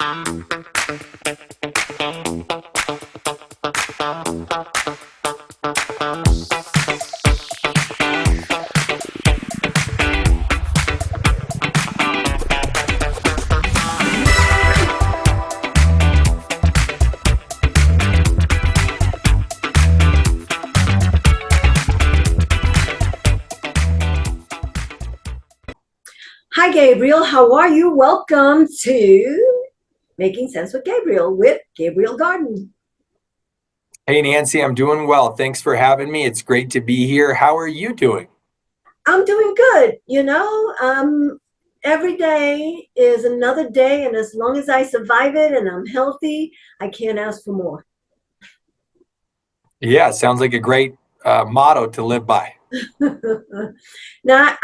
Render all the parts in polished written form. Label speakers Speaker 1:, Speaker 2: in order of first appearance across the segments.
Speaker 1: Hi, Gabriel. How are you? Welcome to Making Sense with Gabriel Gaarden.
Speaker 2: Hey, Nancy, I'm doing well. Thanks for having me. It's great to be here. How are you doing?
Speaker 1: I'm doing good. Every day is another day, and as long as I survive it and I'm healthy, I can't ask for more.
Speaker 2: Yeah, sounds like a great motto to live by.
Speaker 1: Now,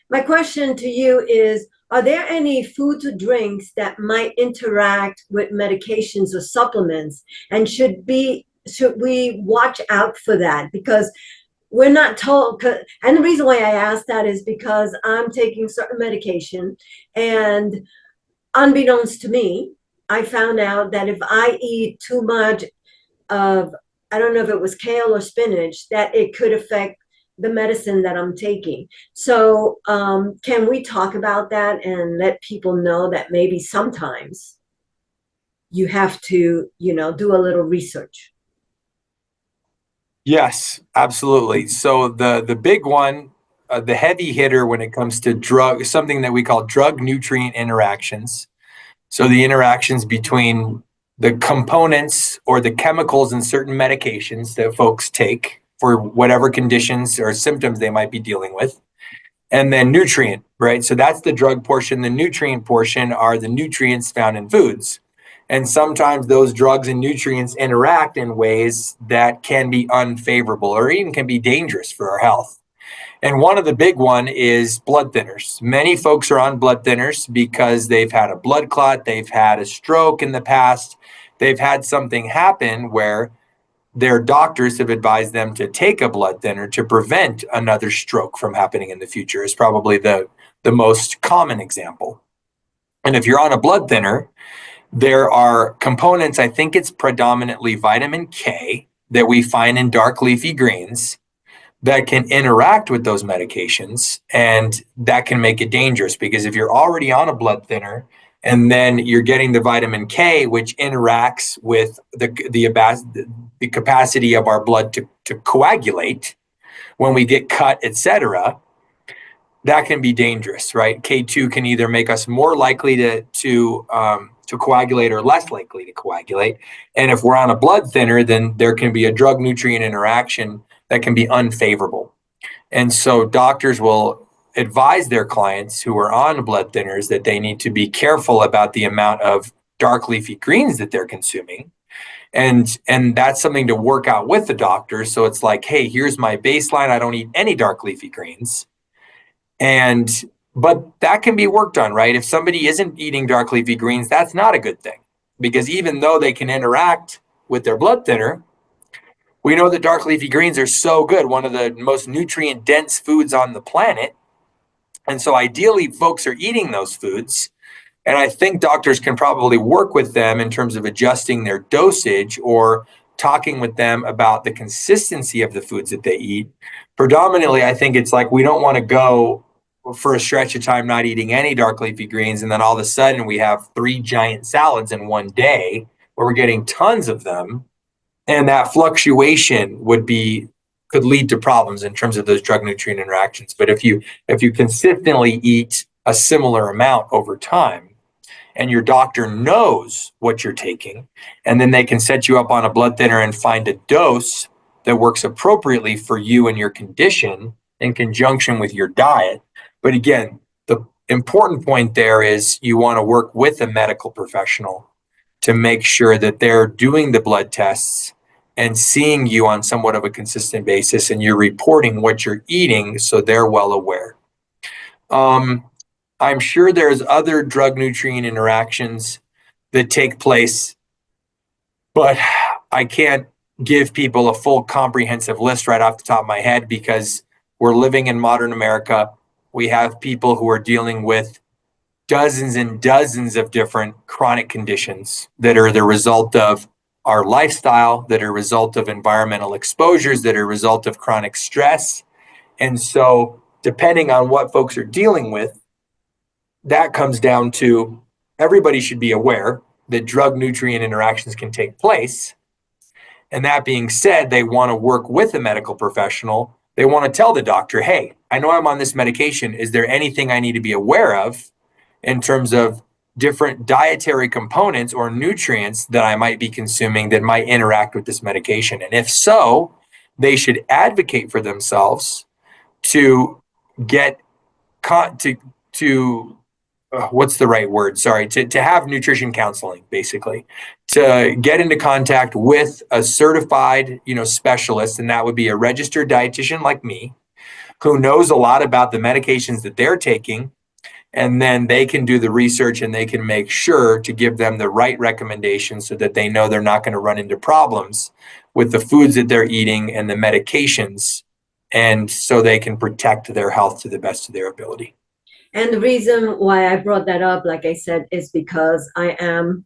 Speaker 1: my question to you is, are there any foods or drinks that might interact with medications or supplements? And should we watch out for that? Because we're not told, and the reason why I ask that is because I'm taking certain medication, and unbeknownst to me, I found out that if I eat too much of, I don't know if it was kale or spinach, that it could affect the medicine that I'm taking. So can we talk about that and let people know that maybe sometimes you have to, do a little research?
Speaker 2: Yes, absolutely. So the big one, the heavy hitter when it comes to something that we call drug nutrient interactions. So the interactions between the components or the chemicals in certain medications that folks take for whatever conditions or symptoms they might be dealing with. And then nutrient, right? So that's the drug portion. The nutrient portion are the nutrients found in foods. And sometimes those drugs and nutrients interact in ways that can be unfavorable or even can be dangerous for our health. And one of the big one is blood thinners. Many folks are on blood thinners because they've had a blood clot, they've had a stroke in the past, they've had something happen where their doctors have advised them to take a blood thinner to prevent another stroke from happening in the future is probably the most common example. And if you're on a blood thinner, there are components, I think it's predominantly vitamin K that we find in dark leafy greens that can interact with those medications, and that can make it dangerous because if you're already on a blood thinner and then you're getting the vitamin K, which interacts with the capacity of our blood to coagulate when we get cut, etc., that can be dangerous, right? K2 can either make us more likely to coagulate or less likely to coagulate. And if we're on a blood thinner, then there can be a drug nutrient interaction that can be unfavorable. And so doctors will advise their clients who are on blood thinners that they need to be careful about the amount of dark leafy greens that they're consuming. And that's something to work out with the doctor. So it's like, hey, here's my baseline. I don't eat any dark leafy greens. But that can be worked on, right? If somebody isn't eating dark leafy greens, that's not a good thing, because even though they can interact with their blood thinner, we know that dark leafy greens are so good, one of the most nutrient dense foods on the planet. And so ideally folks are eating those foods. And I think doctors can probably work with them in terms of adjusting their dosage or talking with them about the consistency of the foods that they eat. Predominantly, I think it's like we don't want to go for a stretch of time not eating any dark leafy greens, and then all of a sudden we have 3 giant salads in one day where we're getting tons of them, and that fluctuation could lead to problems in terms of those drug nutrient interactions. But if you consistently eat a similar amount over time, and your doctor knows what you're taking, and then they can set you up on a blood thinner and find a dose that works appropriately for you and your condition in conjunction with your diet. But again, the important point there is you want to work with a medical professional to make sure that they're doing the blood tests and seeing you on somewhat of a consistent basis, and you're reporting what you're eating so they're well aware. I'm sure there's other drug nutrient interactions that take place, but I can't give people a full comprehensive list right off the top of my head because we're living in modern America. We have people who are dealing with dozens and dozens of different chronic conditions that are the result of our lifestyle, that are a result of environmental exposures, that are a result of chronic stress. And so, depending on what folks are dealing with, that comes down to everybody should be aware that drug nutrient interactions can take place. And that being said, they want to work with a medical professional. They want to tell the doctor, hey, I know I'm on this medication. Is there anything I need to be aware of in terms of different dietary components or nutrients that I might be consuming that might interact with this medication? And if so, they should advocate for themselves to get to what's the right word? Sorry, to have nutrition counseling, basically, to get into contact with a certified, specialist, and that would be a registered dietitian like me, who knows a lot about the medications that they're taking, and then they can do the research and they can make sure to give them the right recommendations so that they know they're not going to run into problems with the foods that they're eating and the medications, and so they can protect their health to the best of their ability.
Speaker 1: And the reason why I brought that up, like I said, is because I am,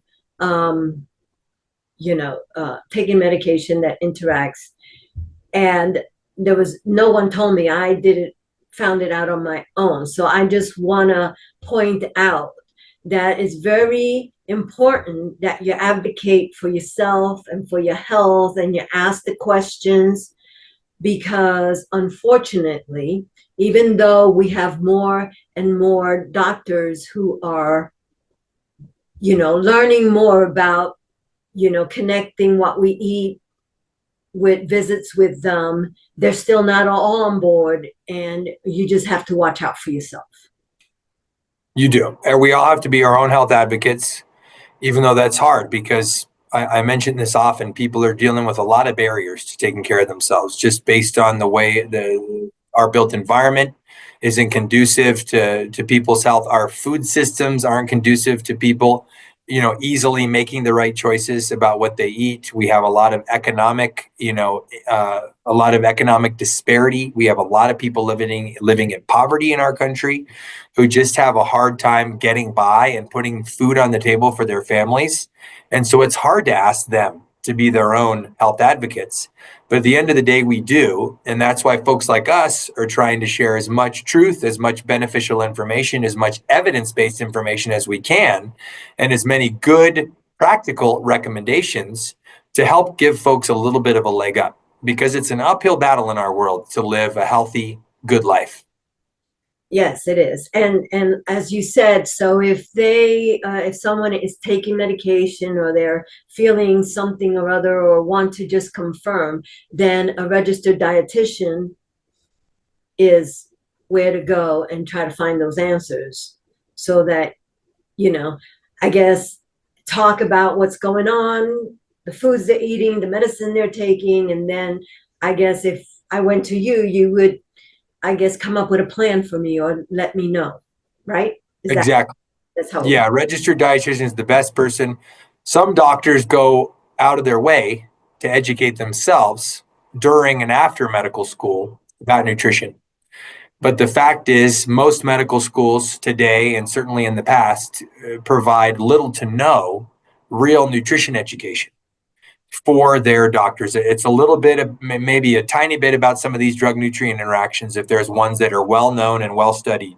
Speaker 1: taking medication that interacts. And there was no one told me. I found it out on my own. So I just want to point out that it's very important that you advocate for yourself and for your health, and you ask the questions, because unfortunately, even though we have more and more doctors who are, learning more about, connecting what we eat with visits with them, they're still not all on board, and you just have to watch out for yourself.
Speaker 2: You do. And we all have to be our own health advocates, even though that's hard, because I mention this often. People are dealing with a lot of barriers to taking care of themselves, just based on the way our built environment isn't conducive to people's health. Our food systems aren't conducive to people, easily making the right choices about what they eat. We have a lot of economic, disparity. We have a lot of people living in poverty in our country, who just have a hard time getting by and putting food on the table for their families. And so it's hard to ask them to be their own health advocates. But at the end of the day, we do. And that's why folks like us are trying to share as much truth, as much beneficial information, as much evidence-based information as we can, and as many good practical recommendations to help give folks a little bit of a leg up, because it's an uphill battle in our world to live a healthy, good life.
Speaker 1: Yes, it is. And as you said, so if someone is taking medication, or they're feeling something or other, or want to just confirm, then a registered dietitian is where to go and try to find those answers, so that, I guess, talk about what's going on, the foods they're eating, the medicine they're taking. And then I guess if I went to you, you would, I guess, come up with a plan for me, or let me know, right?
Speaker 2: Exactly.
Speaker 1: That's how.
Speaker 2: Yeah, registered dietitian is the best person. Some doctors go out of their way to educate themselves during and after medical school about nutrition. But the fact is, most medical schools today, and certainly in the past, provide little to no real nutrition education for their doctors. It's a little bit of, maybe a tiny bit, about some of these drug nutrient interactions, if there's ones that are well known and well studied.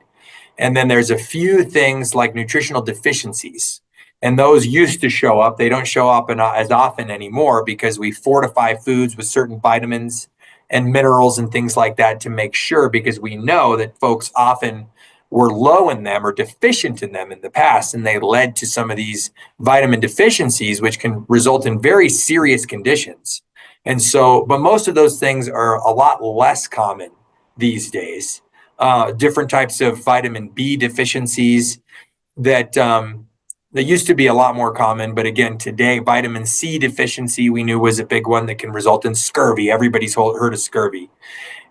Speaker 2: And then there's a few things like nutritional deficiencies. And those used to show up. They don't show up as often anymore, because we fortify foods with certain vitamins and minerals and things like that to make sure, because we know that folks often were low in them or deficient in them in the past, and they led to some of these vitamin deficiencies, which can result in very serious conditions. And so, but most of those things are a lot less common these days. Different types of vitamin B deficiencies that used to be a lot more common. But again, today, vitamin C deficiency, we knew, was a big one that can result in scurvy. Everybody's heard of scurvy.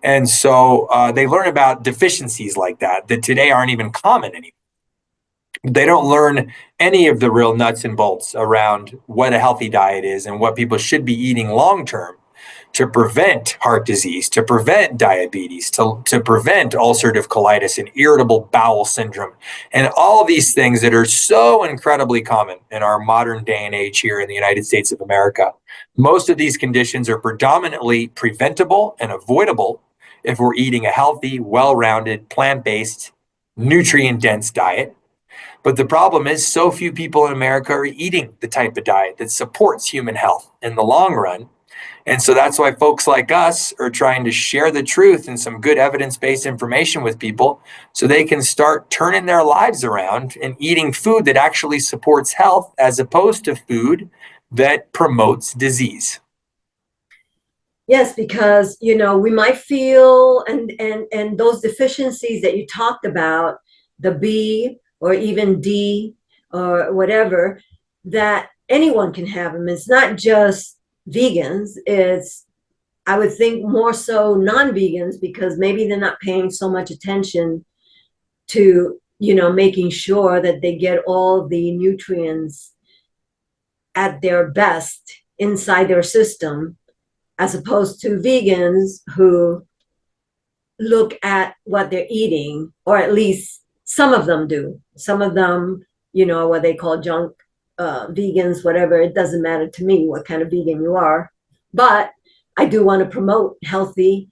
Speaker 2: And so they learn about deficiencies like that today aren't even common anymore. They don't learn any of the real nuts and bolts around what a healthy diet is and what people should be eating long term. to prevent heart disease, to prevent diabetes, to prevent ulcerative colitis and irritable bowel syndrome, and all these things that are so incredibly common in our modern day and age here in the United States of America. Most of these conditions are predominantly preventable and avoidable if we're eating a healthy, well-rounded, plant-based, nutrient-dense diet. But the problem is so few people in America are eating the type of diet that supports human health in the long run. And so that's why folks like us are trying to share the truth and some good evidence-based information with people so they can start turning their lives around and eating food that actually supports health as opposed to food that promotes disease.
Speaker 1: Yes, because we might feel and those deficiencies that you talked about, the B or even D or whatever, that anyone can have them. It's not just vegans. It's, I would think, more so non-vegans, because maybe they're not paying so much attention to making sure that they get all the nutrients at their best inside their system, as opposed to vegans who look at what they're eating, or at least some of them do. Some of them, what they call junk vegans, whatever. It doesn't matter to me what kind of vegan you are, but I do want to promote healthy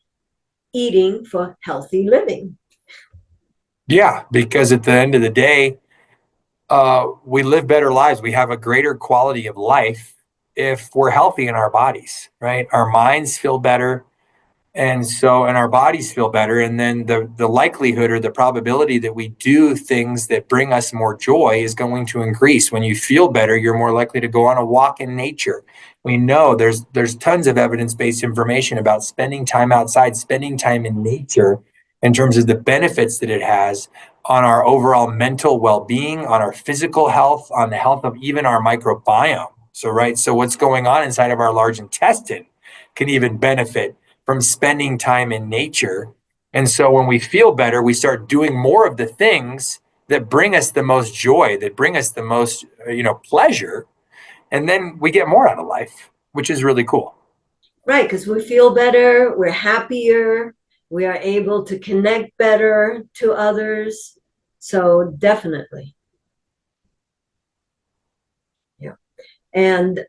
Speaker 1: eating for healthy living.
Speaker 2: Yeah, because at the end of the day, we live better lives. We have a greater quality of life if we're healthy in our bodies, right? Our minds feel better. And our bodies feel better. And then the likelihood or the probability that we do things that bring us more joy is going to increase. When you feel better, you're more likely to go on a walk in nature. We know there's tons of evidence-based information about spending time outside, spending time in nature, in terms of the benefits that it has on our overall mental well-being, on our physical health, on the health of even our microbiome. So what's going on inside of our large intestine can even benefit from spending time in nature. And so when we feel better, we start doing more of the things that bring us the most joy, that bring us the most, pleasure. And then we get more out of life, which is really cool.
Speaker 1: Right, because we feel better, we're happier, we are able to connect better to others. So definitely. Yeah. And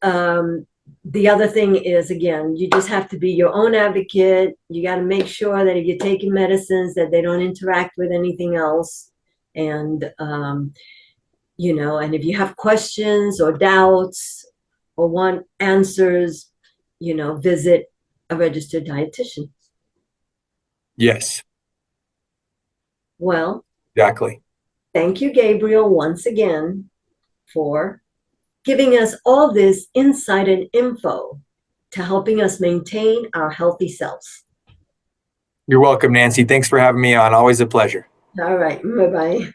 Speaker 1: the other thing is, again, you just have to be your own advocate. You got to make sure that if you're taking medicines, that they don't interact with anything else. And, and if you have questions or doubts or want answers, visit a registered dietitian.
Speaker 2: Yes,
Speaker 1: Well,
Speaker 2: exactly.
Speaker 1: thank you, Gabriel, once again for giving us all this insight and info to helping us maintain our healthy selves.
Speaker 2: You're welcome, Nancy. Thanks for having me on. Always a pleasure.
Speaker 1: All right. Bye-bye.